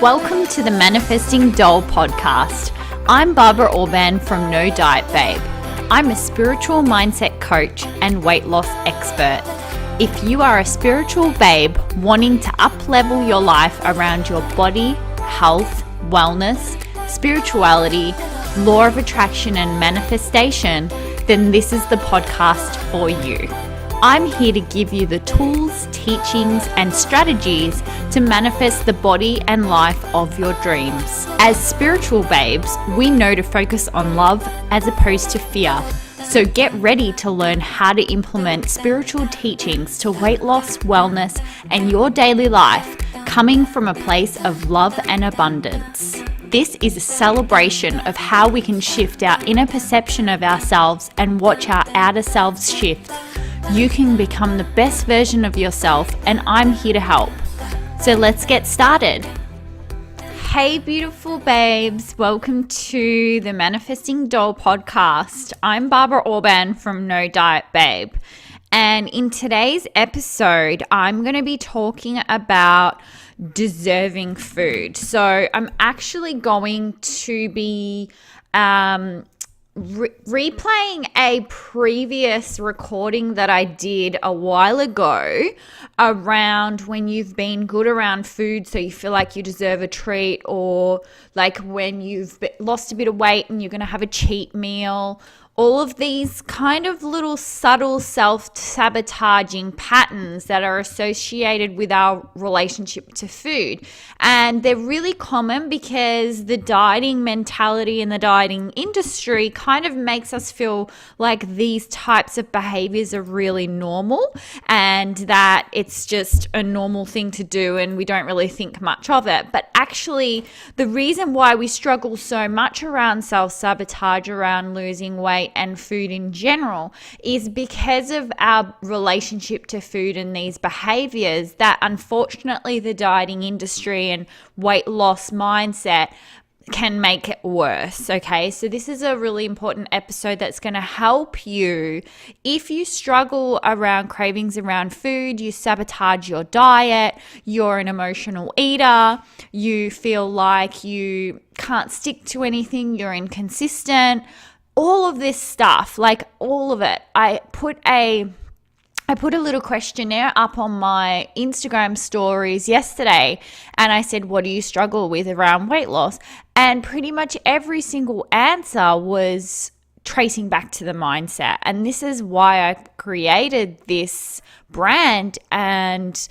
Welcome to the Manifesting Doll podcast. I'm Barbara Orban from No Diet Babe. I'm a spiritual mindset coach and weight loss expert. If you are a spiritual babe wanting to up-level your life around your body, health, wellness, spirituality, law of attraction and manifestation, then this is the podcast for you. I'm here to give you the tools, teachings, and strategies to manifest the body and life of your dreams. As spiritual babes, we know to focus on love as opposed to fear. So get ready to learn how to implement spiritual teachings to weight loss, wellness, and your daily life, coming from a place of love and abundance. This is a celebration of how we can shift our inner perception of ourselves and watch our outer selves shift. You can become the best version of yourself, and I'm here to help. So let's get started. Hey, beautiful babes. Welcome to the Manifesting Doll podcast. I'm Barbara Orban from No Diet Babe. And in today's episode, I'm going to be talking about deserving food. So I'm actually going to be replaying a previous recording that I did a while ago around when you've been good around food, so you feel like you deserve a treat, or like when you've lost a bit of weight and you're going to have a cheat meal. All of these kind of little subtle self-sabotaging patterns that are associated with our relationship to food. And they're really common because the dieting mentality and the dieting industry kind of makes us feel like these types of behaviors are really normal and that it's just a normal thing to do and we don't really think much of it. But actually, the reason why we struggle so much around self-sabotage, around losing weight, and food in general is because of our relationship to food and these behaviors that unfortunately the dieting industry and weight loss mindset can make it worse. Okay, so this is a really important episode that's going to help you if you struggle around cravings around food, you sabotage your diet, you're an emotional eater, you feel like you can't stick to anything, you're inconsistent, all of this stuff, like all of it. I put a little questionnaire up on my Instagram stories yesterday, and I said, what do you struggle with around weight loss? And pretty much every single answer was tracing back to the mindset. And this is why I created this brand and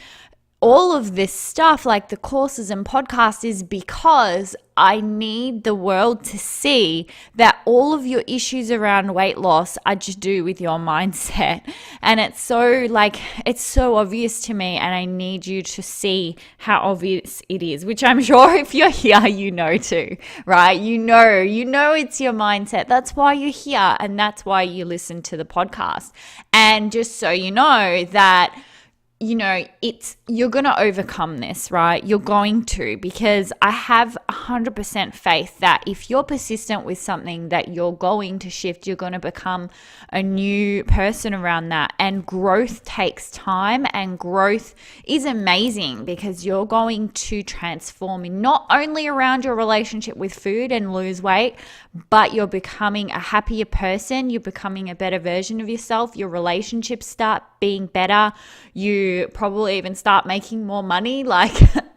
all of this stuff, like the courses and podcasts, is because I need the world to see that all of your issues around weight loss are to do with your mindset. And it's so obvious to me, and I need you to see how obvious it is, which I'm sure if you're here, you know too, right? You know it's your mindset. That's why you're here, and that's why you listen to the podcast. And just so you know that you're going to overcome this, right? You're going to, because I have 100% faith that if you're persistent with something, that you're going to shift, you're going to become a new person around that. And growth takes time, and growth is amazing because you're going to transform in not only around your relationship with food and lose weight, but you're becoming a happier person, you're becoming a better version of yourself, your relationships start being better, you probably even start making more money, like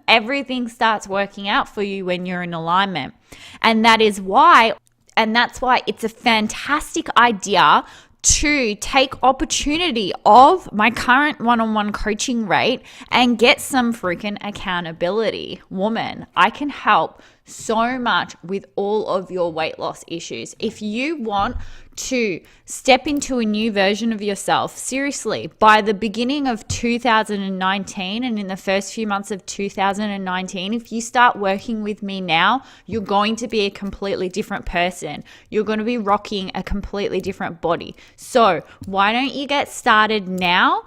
everything starts working out for you when you're in alignment. And that's why it's a fantastic idea to take opportunity of my current one-on-one coaching rate and get some freaking accountability. Woman, I can help so much with all of your weight loss issues. If you want to step into a new version of yourself, seriously, by the beginning of 2019 and in the first few months of 2019, if you start working with me now, you're going to be a completely different person. You're going to be rocking a completely different body. So why don't you get started now?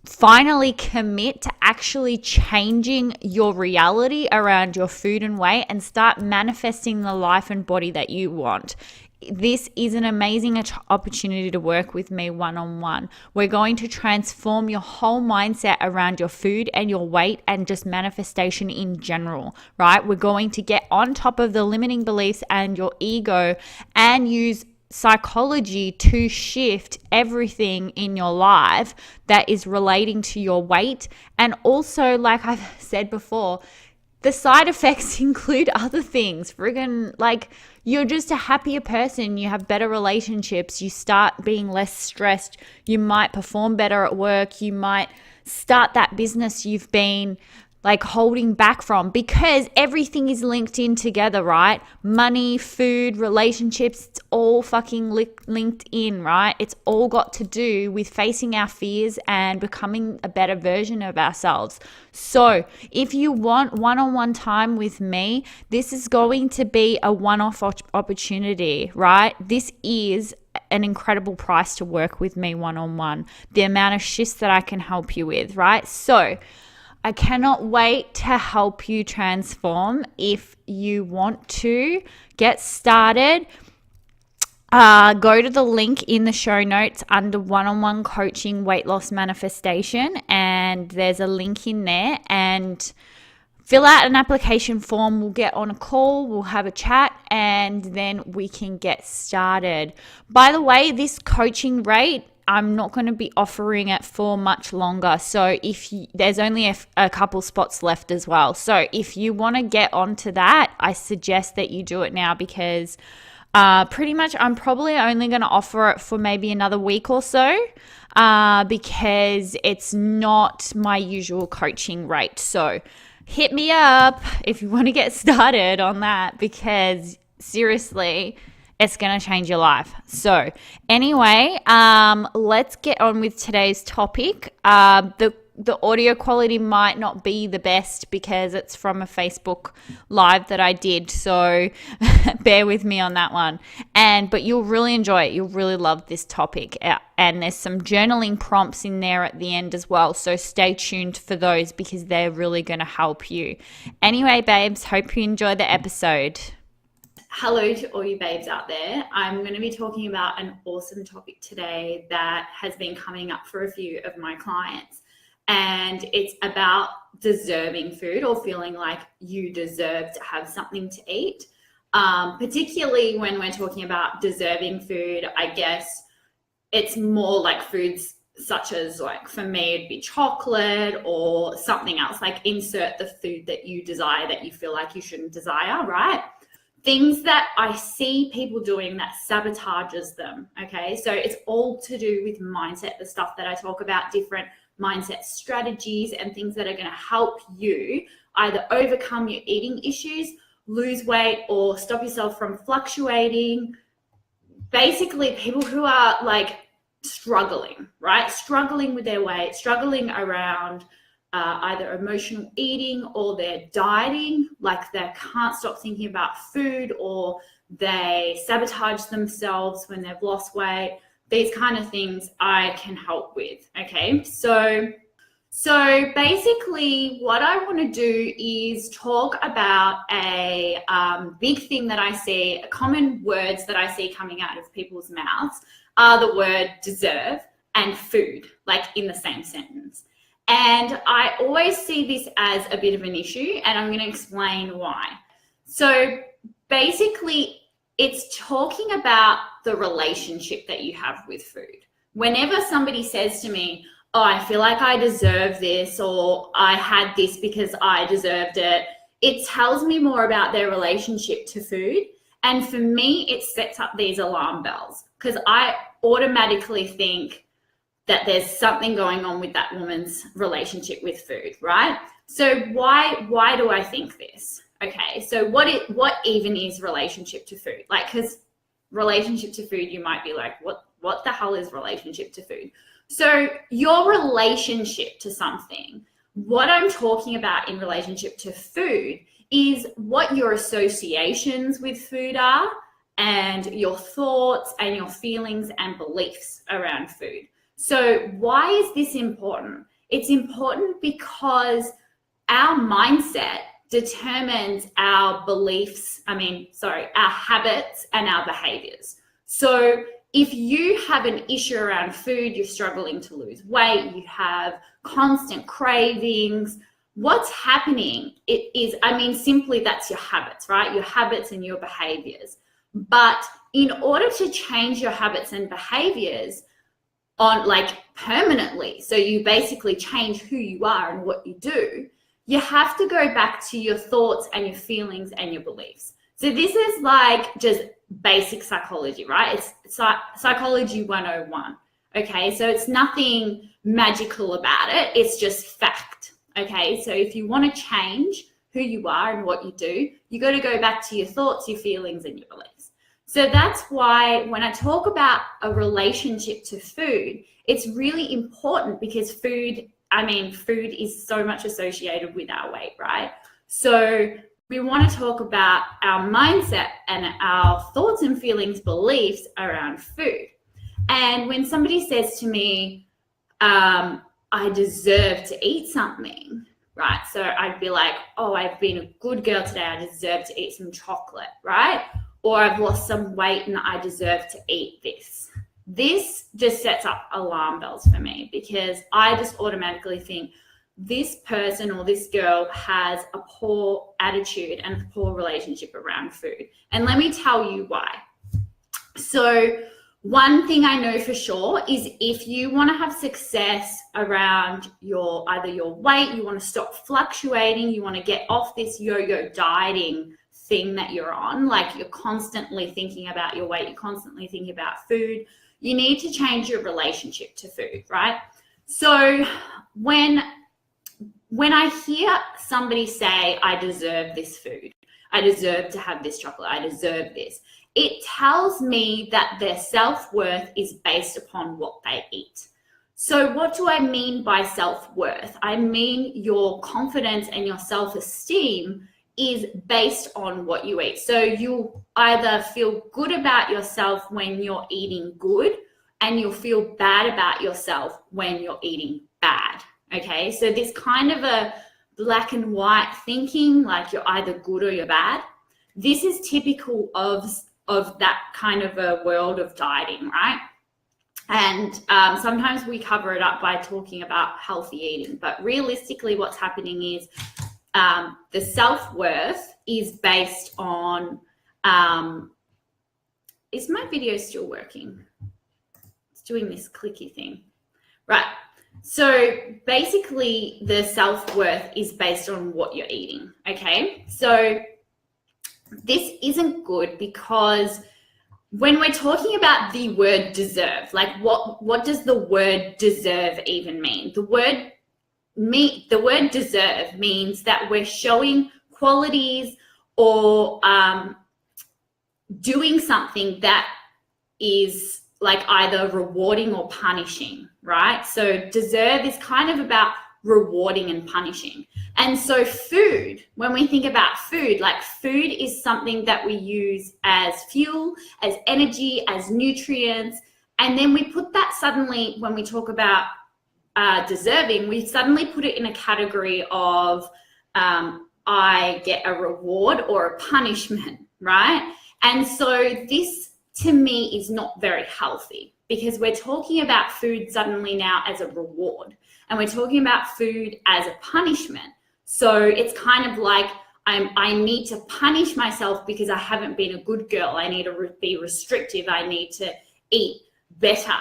Finally commit to actually changing your reality around your food and weight and start manifesting the life and body that you want. this is an amazing opportunity to work with me one-on-one. We're going to transform your whole mindset around your food and your weight and just manifestation in general, right? We're going to get on top of the limiting beliefs and your ego and use psychology to shift everything in your life that is relating to your weight. And also, like I've said before, the side effects include other things. Friggin', like, you're just a happier person. You have better relationships. You start being less stressed. You might perform better at work. You might start that business you've been like holding back from, because everything is linked in together, right? Money, food, relationships, it's all fucking linked in, right? It's all got to do with facing our fears and becoming a better version of ourselves. So if you want one-on-one time with me, this is going to be a one-off opportunity, right? This is an incredible price to work with me one-on-one. The amount of shifts that I can help you with, right? So I cannot wait to help you transform. If you want to get started, go to the link in the show notes under one-on-one coaching weight loss manifestation, and there's a link in there, and fill out an application form. We'll get on a call, we'll have a chat, and then we can get started. By the way, this coaching rate, I'm not going to be offering it for much longer. So there's only a couple spots left as well. So if you want to get onto that, I suggest that you do it now, because pretty much I'm probably only going to offer it for maybe another week or so, because it's not my usual coaching rate. So hit me up if you want to get started on that, because seriously, it's going to change your life. So anyway, let's get on with today's topic. The audio quality might not be the best because it's from a Facebook live that I did. So bear with me on that one. But you'll really enjoy it. You'll really love this topic. And there's some journaling prompts in there at the end as well. So stay tuned for those, because they're really going to help you. Anyway, babes, hope you enjoy the episode. Hello to all you babes out there. I'm going to be talking about an awesome topic today that has been coming up for a few of my clients. And it's about deserving food, or feeling like you deserve to have something to eat. Particularly when we're talking about deserving food, I guess it's more like foods such as, like, for me, it'd be chocolate or something else. Like, insert the food that you desire that you feel like you shouldn't desire, right? Things that I see people doing that sabotages them, okay? So it's all to do with mindset, the stuff that I talk about, different mindset strategies and things that are going to help you either overcome your eating issues, lose weight, or stop yourself from fluctuating. Basically, people who are like struggling, right? Struggling with their weight, struggling around either emotional eating, or they're dieting, like they can't stop thinking about food, or they sabotage themselves when they've lost weight. These kind of things I can help with, okay? So basically what I want to do is talk about a big thing that I see, common words that I see coming out of people's mouths are the word deserve and food, like in the same sentence. And I always see this as a bit of an issue, and I'm going to explain why. So basically, it's talking about the relationship that you have with food. Whenever somebody says to me, oh, I feel like I deserve this, or I had this because I deserved it, it tells me more about their relationship to food. And for me, it sets up these alarm bells, because I automatically think that there's something going on with that woman's relationship with food, right? So why do I think this? Okay, so what even is relationship to food? Like, because relationship to food, you might be like, what the hell is relationship to food? So your relationship to something, what I'm talking about in relationship to food is what your associations with food are, and your thoughts and your feelings and beliefs around food. So why is this important? It's important because our mindset determines our our habits and our behaviors. So if you have an issue around food, you're struggling to lose weight, you have constant cravings, what's happening simply that's your habits, right? Your habits and your behaviors. But in order to change your habits and behaviors on permanently, so you basically change who you are and what you do, you have to go back to your thoughts and your feelings and your beliefs. So this is just basic psychology, right? It's psychology 101. Okay, so it's nothing magical about it. It's just fact. Okay, so if you want to change who you are and what you do, you got to go back to your thoughts, your feelings, and your beliefs. So that's why when I talk about a relationship to food, it's really important because food is so much associated with our weight, right? So we want to talk about our mindset and our thoughts and feelings, beliefs around food. And when somebody says to me, I deserve to eat something, right? So I'd be like, oh, I've been a good girl today. I deserve to eat some chocolate, right? Or I've lost some weight and I deserve to eat this. This just sets up alarm bells for me because I just automatically think this person or this girl has a poor attitude and a poor relationship around food. And let me tell you why. So one thing I know for sure is if you want to have success around either your weight, you want to stop fluctuating, you want to get off this yo-yo dieting thing that you're on, you're constantly thinking about your weight, you're constantly thinking about food, you need to change your relationship to food, right? So when I hear somebody say, I deserve this food, I deserve to have this chocolate, I deserve this, it tells me that their self-worth is based upon what they eat. So what do I mean by self-worth? I mean your confidence and your self-esteem is based on what you eat. So you either feel good about yourself when you're eating good and you'll feel bad about yourself when you're eating bad. Okay, so this kind of a black and white thinking, you're either good or you're bad. This is typical of that kind of a world of dieting, right? And sometimes we cover it up by talking about healthy eating, but realistically what's happening is the self-worth is based on, is my video still working? It's doing this clicky thing. Right. So basically the self-worth is based on what you're eating. Okay. So this isn't good because when we're talking about the word deserve, what does the word deserve even mean? The word deserve means that we're showing qualities or doing something that is either rewarding or punishing, right? So deserve is kind of about rewarding and punishing. And so food, when we think about food, food is something that we use as fuel, as energy, as nutrients. And then we put that suddenly, when we talk about deserving, we suddenly put it in a category of I get a reward or a punishment, right? And so this to me is not very healthy because we're talking about food suddenly now as a reward and we're talking about food as a punishment. So it's kind of I need to punish myself because I haven't been a good girl. I need to be restrictive. I need to eat better,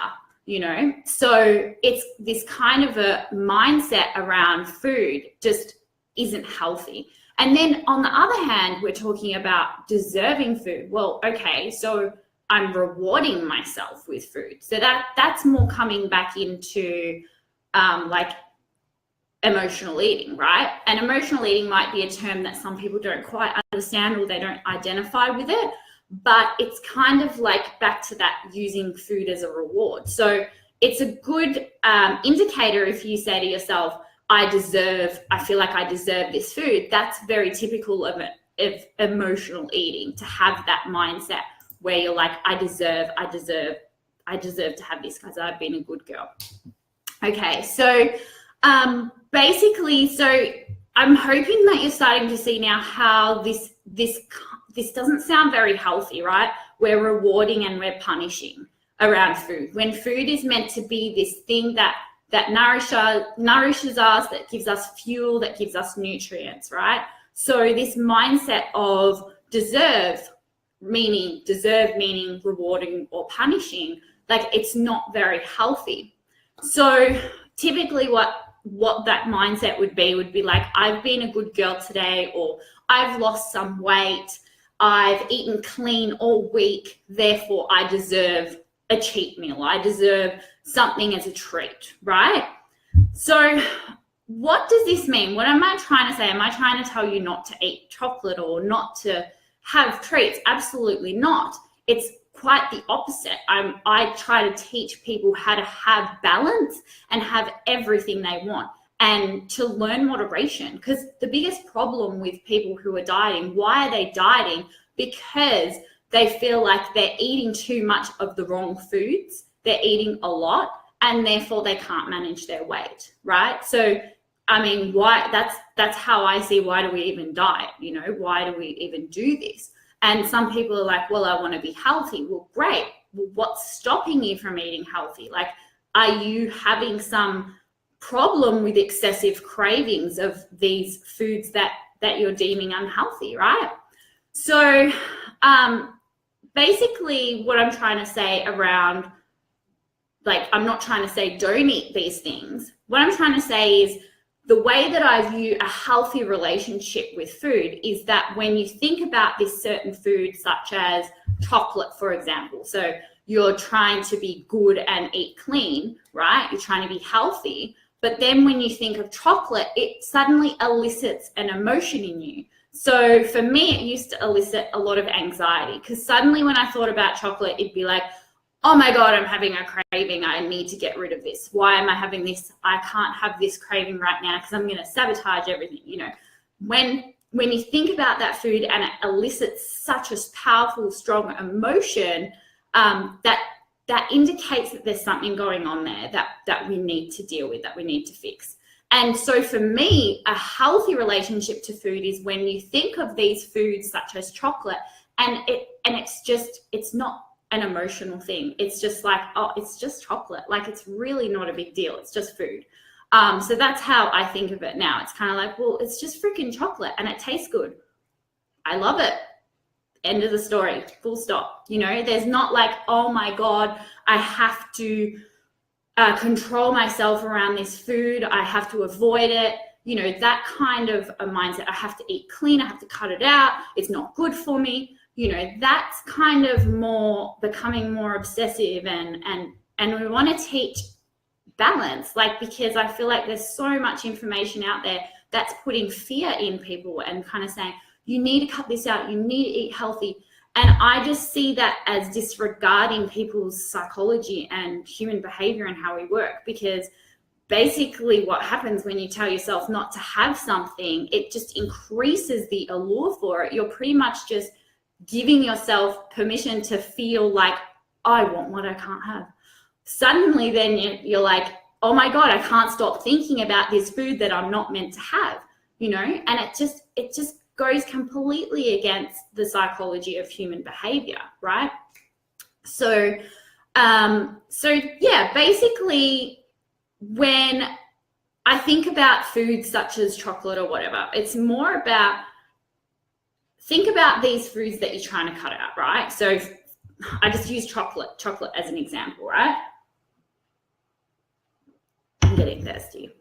So it's this kind of a mindset around food just isn't healthy. And then on the other hand, we're talking about deserving food. Well, okay, so I'm rewarding myself with food. So that's more coming back into emotional eating, right? And emotional eating might be a term that some people don't quite understand or they don't identify with it, but it's kind of back to that using food as a reward. So it's a good indicator if you say to yourself, I feel like I deserve this food. That's very typical of emotional eating, to have that mindset where you're I deserve to have this because I've been a good girl. Okay, so basically, so I'm hoping that you're starting to see now how this doesn't sound very healthy, right? We're rewarding and we're punishing around food, when food is meant to be this thing that nourishes us, that gives us fuel, that gives us nutrients, right? So this mindset of deserve meaning rewarding or punishing, like it's not very healthy. So typically what that mindset would be like, I've been a good girl today, or I've lost some weight, I've eaten clean all week, therefore I deserve a cheat meal, I deserve something as a treat, right? So what does this mean? What am I trying to say? Am I trying to tell you not to eat chocolate or not to have treats? Absolutely not. It's quite the opposite. I try to teach people how to have balance and have everything they want, and to learn moderation. Because the biggest problem with people who are dieting, why are they dieting? Because they feel like they're eating too much of the wrong foods, they're eating a lot, and therefore they can't manage their weight, right? So I mean, why? That's how I see, why do we even diet? You know, why do we even do this? And some people are like, well, I want to be healthy. Well, great. Well, what's stopping you from eating healthy? Like, are you having some problem with excessive cravings of these foods that you're deeming unhealthy, right? So basically what I'm trying to say around, like, I'm not trying to say don't eat these things. What I'm trying to say is, the way that I view a healthy relationship with food is that when you think about this certain food, such as chocolate, for example, so you're trying to be good and eat clean, right? You're trying to be healthy. But then when you think of chocolate, it suddenly elicits an emotion in you. So for me, it used to elicit a lot of anxiety, because suddenly when I thought about chocolate, it'd be like, oh my God, I'm having a craving. I need to get rid of this. Why am I having this? I can't have this craving right now because I'm going to sabotage everything. You know, when you think about that food and it elicits such a powerful, strong emotion, that indicates that there's something going on there that we need to deal with, that we need to fix. And so for me, a healthy relationship to food is when you think of these foods such as chocolate, and it's not an emotional thing. It's just like, oh, it's just chocolate. Like, it's really not a big deal. It's just food. So that's how I think of it now. It's kind of like, well, it's just freaking chocolate and it tastes good. I love it. End of the story. Full stop. You know, there's not like, oh my God, I have to control myself around this food. I have to avoid it. You know, that kind of a mindset. I have to eat clean. I have to cut it out. It's not good for me. You know, that's kind of more becoming more obsessive, and we want to teach balance, like, because I feel like there's so much information out there that's putting fear in people and kind of saying, you need to cut this out, you need to eat healthy. And I just see that as disregarding people's psychology and human behavior and how we work, because basically what happens when you tell yourself not to have something, it just increases the allure for it. You're pretty much just giving yourself permission to feel like, I want what I can't have. Suddenly then you're like, oh my God, I can't stop thinking about this food that I'm not meant to have, you know? And it just goes completely against the psychology of human behavior, right? So yeah, basically when I think about foods such as chocolate or whatever, it's more about, think about these foods that you're trying to cut out, right? So I just use chocolate as an example, right? I'm getting thirsty.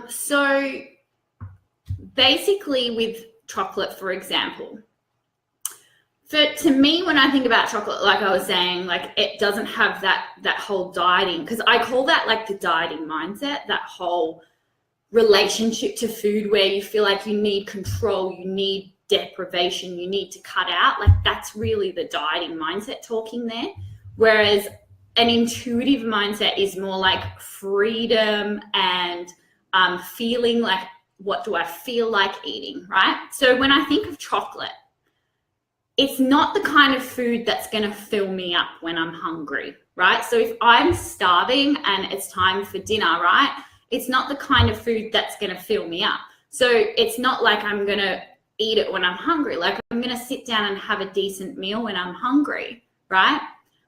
So basically with chocolate, for example, to me, when I think about chocolate, like I was saying, like, it doesn't have that whole dieting, because I call that like the dieting mindset, that whole relationship to food where you feel like you need control, you need deprivation, you need to cut out. Like, that's really the dieting mindset talking there. Whereas an intuitive mindset is more like freedom and feeling like, what do I feel like eating, right? So when I think of chocolate, it's not the kind of food that's going to fill me up when I'm hungry, right? So if I'm starving and it's time for dinner, right, it's not the kind of food that's going to fill me up. So it's not like I'm going to eat it when I'm hungry. Like I'm going to sit down and have a decent meal when I'm hungry, right?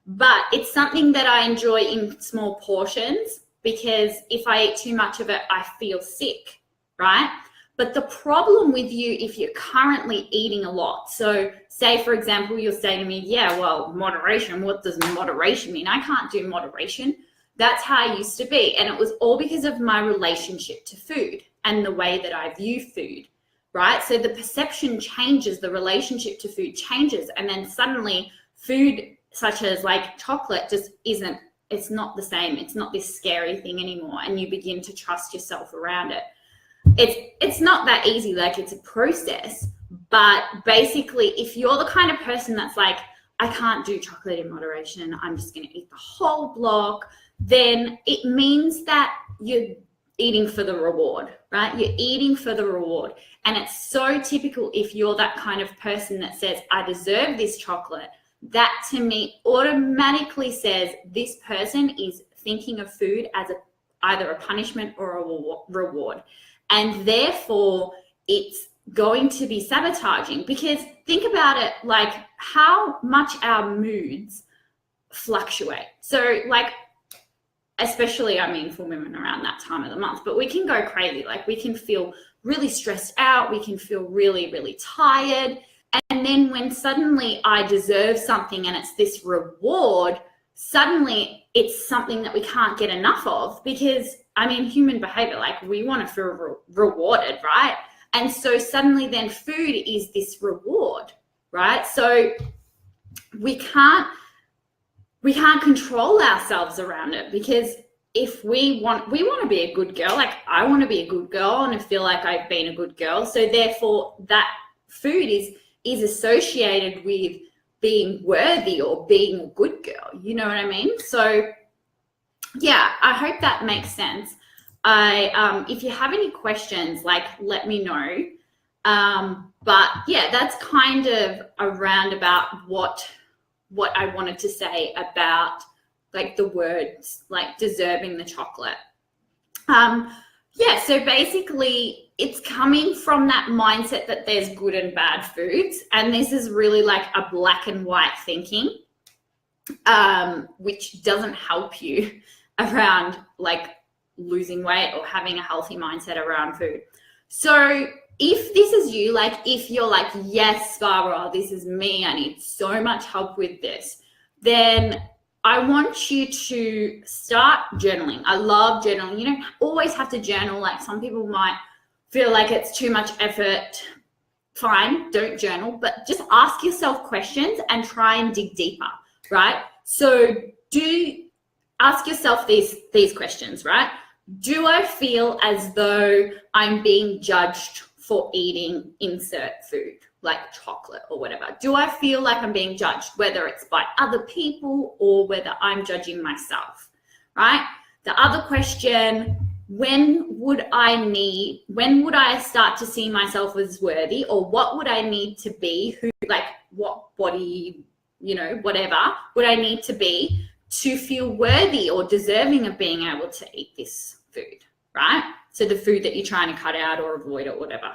But it's something that I enjoy in small portions, because if I eat too much of it, I feel sick, right? But the problem with you, if you're currently eating a lot, so say, for example, you'll say to me, yeah, well, moderation, what does moderation mean? I can't do moderation. That's how I used to be. And it was all because of my relationship to food and the way that I view food, right? So the perception changes, the relationship to food changes, and then suddenly food such as like chocolate just isn't, it's not the same. It's not this scary thing anymore. And you begin to trust yourself around it. It's not that easy. Like it's a process, but basically if you're the kind of person that's like, I can't do chocolate in moderation, I'm just going to eat the whole block, then it means that you're eating for the reward, right? You're eating for the reward. And it's so typical if you're that kind of person that says, I deserve this chocolate. That to me automatically says this person is thinking of food as either a punishment or a reward. And therefore it's going to be sabotaging, because think about it, like how much our moods fluctuate. So like, especially, I mean, for women around that time of the month, but we can go crazy. Like we can feel really stressed out. We can feel really, really tired. And then when suddenly I deserve something and it's this reward, suddenly it's something that we can't get enough of, because I mean, human behavior, like we want to feel rewarded, right? And so suddenly then food is this reward, right? So we can't control ourselves around it, because if we want to be a good girl, like I want to be a good girl and I feel like I've been a good girl. So therefore that food is associated with being worthy or being a good girl. You know what I mean? So yeah, I hope that makes sense. If you have any questions, like let me know. But yeah, that's kind of around about what I wanted to say about like the words, like deserving the chocolate. Yeah, so basically it's coming from that mindset that there's good and bad foods. And this is really like a black and white thinking, which doesn't help you around like losing weight or having a healthy mindset around food. So if this is you, like if you're like, yes, Barbara, this is me, I need so much help with this, then I want you to start journaling. I love journaling. You don't always have to journal. Like some people might feel like it's too much effort. Fine, don't journal, but just ask yourself questions and try and dig deeper, right? So ask yourself these questions, right? Do I feel as though I'm being judged for eating insert food, like chocolate or whatever? Do I feel like I'm being judged, whether it's by other people or whether I'm judging myself, right? The other question, when would I start to see myself as worthy, or what would I need to be, like what body, whatever would I need to be to feel worthy or deserving of being able to eat this food, right? So the food that you're trying to cut out or avoid or whatever.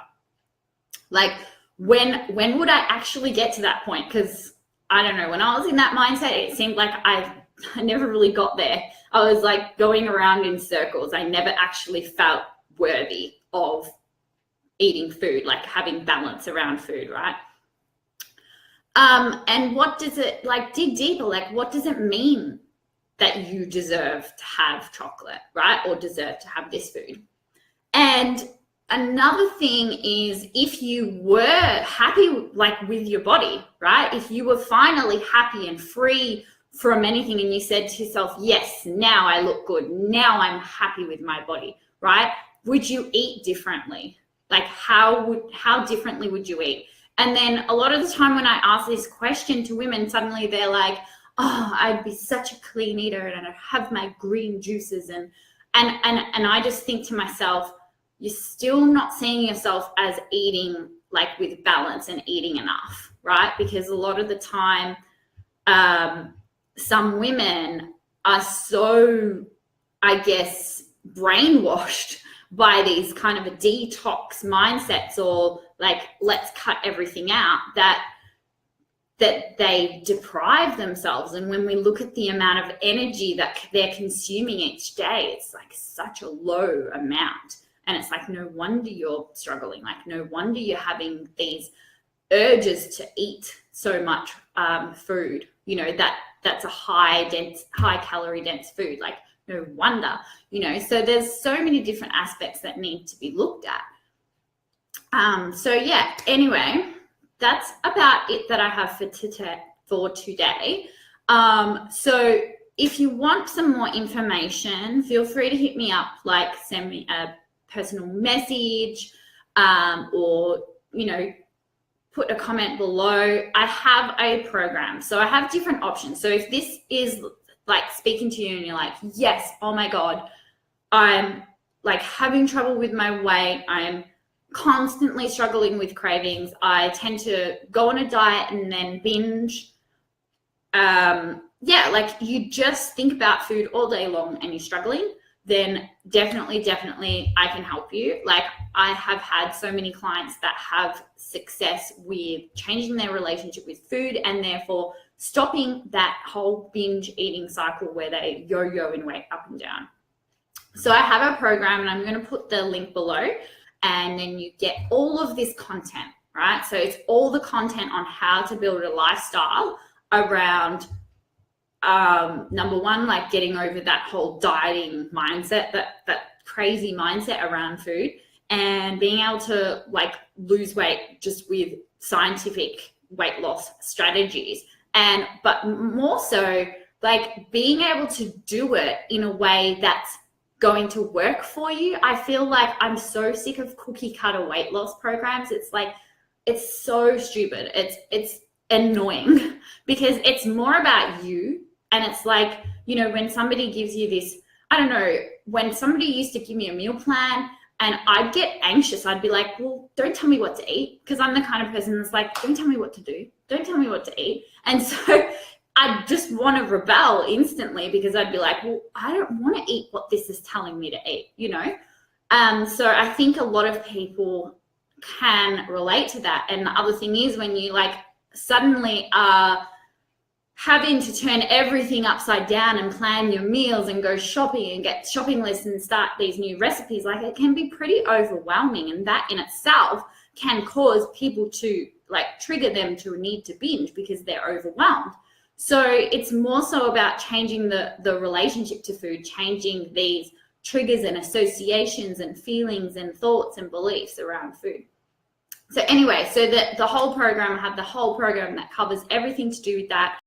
Like when would I actually get to that point? Because I don't know, when I was in that mindset, it seemed like I never really got there. I was like going around in circles. I never actually felt worthy of eating food, like having balance around food, right? And what does it, like, dig deeper, like what does it mean that you deserve to have chocolate, right? Or deserve to have this food? And another thing is, if you were happy, like with your body, right? If you were finally happy and free from anything and you said to yourself, yes, now I look good, now I'm happy with my body, right? Would you eat differently? Like how differently would you eat? And then a lot of the time when I ask this question to women, suddenly they're like, oh, I'd be such a clean eater and I'd have my green juices. And I just think to myself, you're still not seeing yourself as eating like with balance and eating enough, right? Because a lot of the time, some women are so, I guess, brainwashed by these kind of a detox mindsets, or like, let's cut everything out, that they deprive themselves. And when we look at the amount of energy that they're consuming each day, it's like such a low amount. And it's like, no wonder you're struggling. Like, no wonder you're having these urges to eat so much food. You know, that's a high calorie dense food. Like, no wonder, you know. So there's so many different aspects that need to be looked at. So yeah, anyway, that's about it that I have for today. So if you want some more information, feel free to hit me up, like send me a personal message, or, you know, put a comment below. I have a program. So I have different options. So if this is like speaking to you and you're like, yes, oh my God, I'm like having trouble with my weight, I'm constantly struggling with cravings, I tend to go on a diet and then binge. Yeah, like you just think about food all day long and you're struggling, then definitely I can help you. Like, I have had so many clients that have success with changing their relationship with food and therefore stopping that whole binge eating cycle where they yo-yo in weight up and down. So I have a program, and I'm going to put the link below, and then you get all of this content, right? So it's all the content on how to build a lifestyle around number one, like getting over that whole dieting mindset, that crazy mindset around food, and being able to like lose weight just with scientific weight loss strategies. But more so, like being able to do it in a way that's going to work for you. I feel like I'm so sick of cookie cutter weight loss programs. It's like, it's so stupid. It's annoying because it's more about you. And it's like, you know, when somebody gives you this, I don't know, when somebody used to give me a meal plan and I'd get anxious, I'd be like, well, don't tell me what to eat. Because I'm the kind of person that's like, don't tell me what to do. Don't tell me what to eat. And so I just want to rebel instantly because I'd be like, well, I don't want to eat what this is telling me to eat, you know? So I think a lot of people can relate to that. And the other thing is when you like suddenly are having to turn everything upside down and plan your meals and go shopping and get shopping lists and start these new recipes, like it can be pretty overwhelming, and that in itself can cause people to like trigger them to need to binge because they're overwhelmed. So it's more so about changing the relationship to food, changing these triggers and associations and feelings and thoughts and beliefs around food. So anyway, so the whole program, I have the whole program that covers everything to do with that.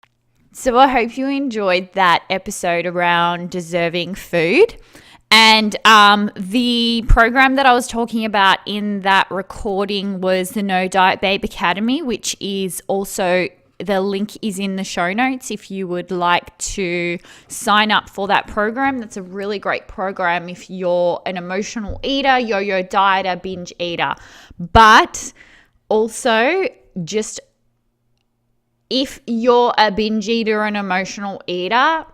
So I hope you enjoyed that episode around deserving food. And the program that I was talking about in that recording was the No Diet Babe Academy, which is also, the link is in the show notes if you would like to sign up for that program. That's a really great program if you're an emotional eater, yo-yo dieter, binge eater. But also, just if you're a binge eater and emotional eater,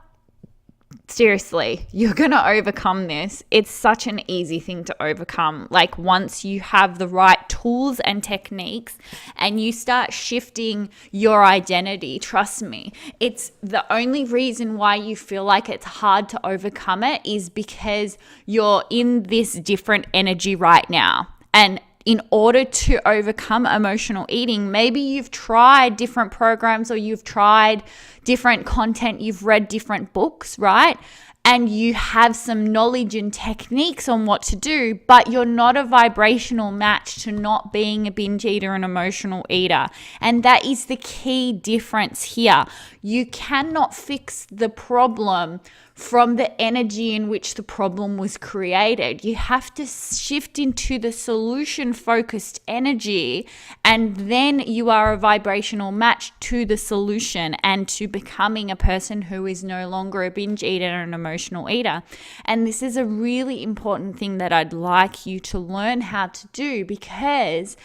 seriously, you're going to overcome this. It's such an easy thing to overcome. Like once you have the right tools and techniques and you start shifting your identity, trust me, it's the only reason why you feel like it's hard to overcome it is because you're in this different energy right now. And in order to overcome emotional eating, maybe you've tried different programs or you've tried different content, you've read different books, right? And you have some knowledge and techniques on what to do, but you're not a vibrational match to not being a binge eater and emotional eater. And that is the key difference here. You cannot fix the problem from the energy in which the problem was created. You have to shift into the solution-focused energy, and then you are a vibrational match to the solution and to becoming a person who is no longer a binge eater and an emotional eater. And this is a really important thing that I'd like you to learn how to do, because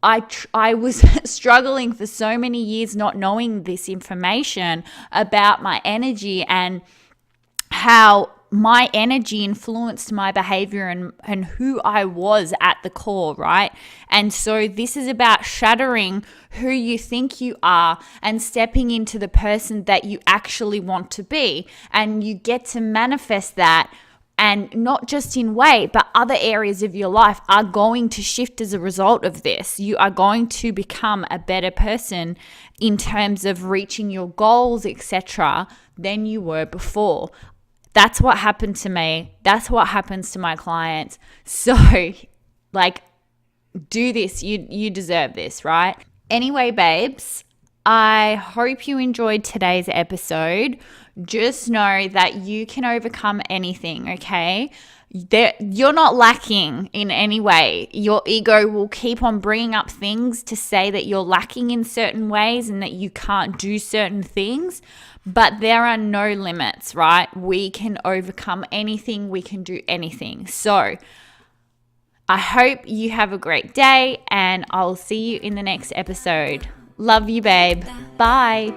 I was struggling for so many years not knowing this information about my energy and how my energy influenced my behavior and who I was at the core, right? And so this is about shattering who you think you are and stepping into the person that you actually want to be. And you get to manifest that. And not just in weight, but other areas of your life are going to shift as a result of this. You are going to become a better person in terms of reaching your goals, etc., than you were before. That's what happened to me. That's what happens to my clients. So, do this. You deserve this, right? Anyway, babes, I hope you enjoyed today's episode. Just know that you can overcome anything, okay? You're not lacking in any way. Your ego will keep on bringing up things to say that you're lacking in certain ways and that you can't do certain things, but there are no limits, right? We can overcome anything. We can do anything. So I hope you have a great day, and I'll see you in the next episode. Love you, babe. Bye.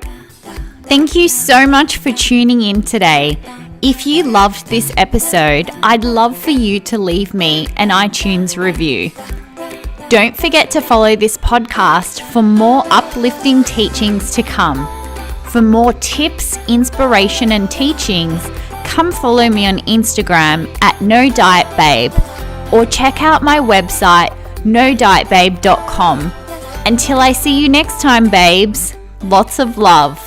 Thank you so much for tuning in today. If you loved this episode, I'd love for you to leave me an iTunes review. Don't forget to follow this podcast for more uplifting teachings to come. For more tips, inspiration, and teachings, come follow me on Instagram at NoDietBabe or check out my website, nodietbabe.com. Until I see you next time, babes, lots of love.